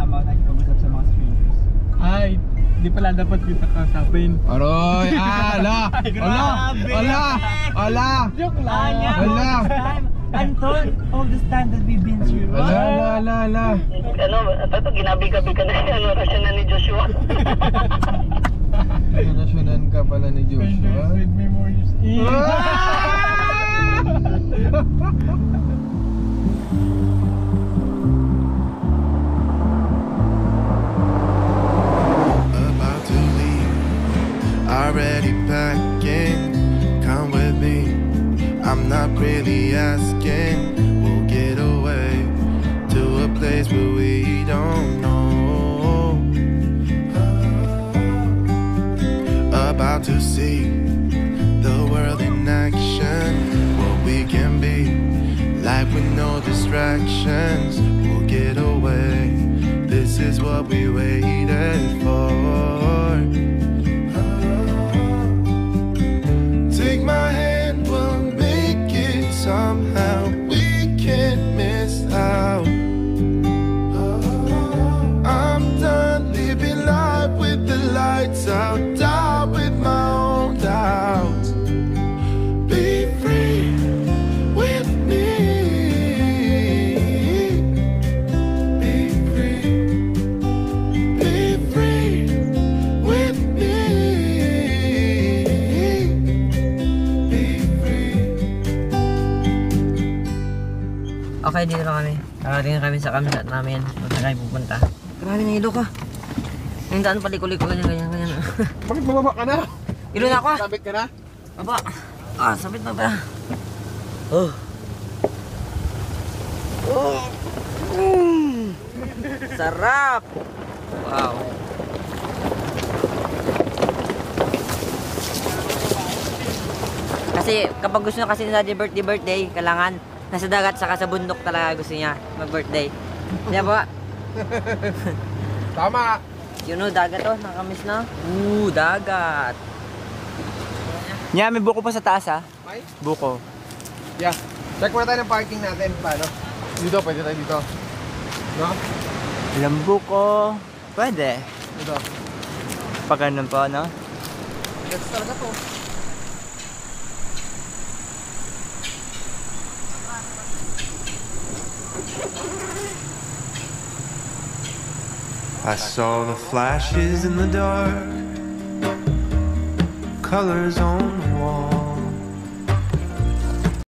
kasama ako nakikipag-usap sa mga strangers. Ay, di pala dapat kita kausapin. Aroy, ala! Ala! Joke lang. Wala. Anton, all this time that we've been through. Ala! Ano, ito ginabi-gabi ka na ano, rasyonan ni Joshua. Nasyonan ka pala ni Joshua. Sweet memories. About to leave, already packing. Come with me, I'm not really asking. We'll get away to a place where we don't know. About to see the world in action, what we can be, life with no distractions. We'll get away, this is what we waited for. Take my hand, we'll make it somehow. We can't miss out. I'm done living life with the lights out, die with my own doubts. Be free with me. Be free. Be free with me. Be free. Okay, dito na kami. Nakarating na kami sa campsite namin. Huwag na kayo pupunta. Grabe na ilo ka. Yung daan paliko-liko, ganyan. Bakit bababa ka na? Ilo na ako ah. Sabit ka na? Baba. Ah, sabit na ba? Oh. Sarap. Wow. Kasi kapag gusto niya kasi na birthday, kailangan nasa dagat saka sa bundok talaga gusto niya mag-birthday. Di ba? Tama! Yun o, dagat o, nakamiss na. Dagat. Nya, may buko pa sa taas ha? May? Buko. Yeah. Check muna tayo ng parking natin. Paano? Dito, pwede tayo dito. No? Ilang buko. Pwede. Dito. Pag ganun po, no? Gets talaga to. I saw the flashes in the dark, colors on the wall.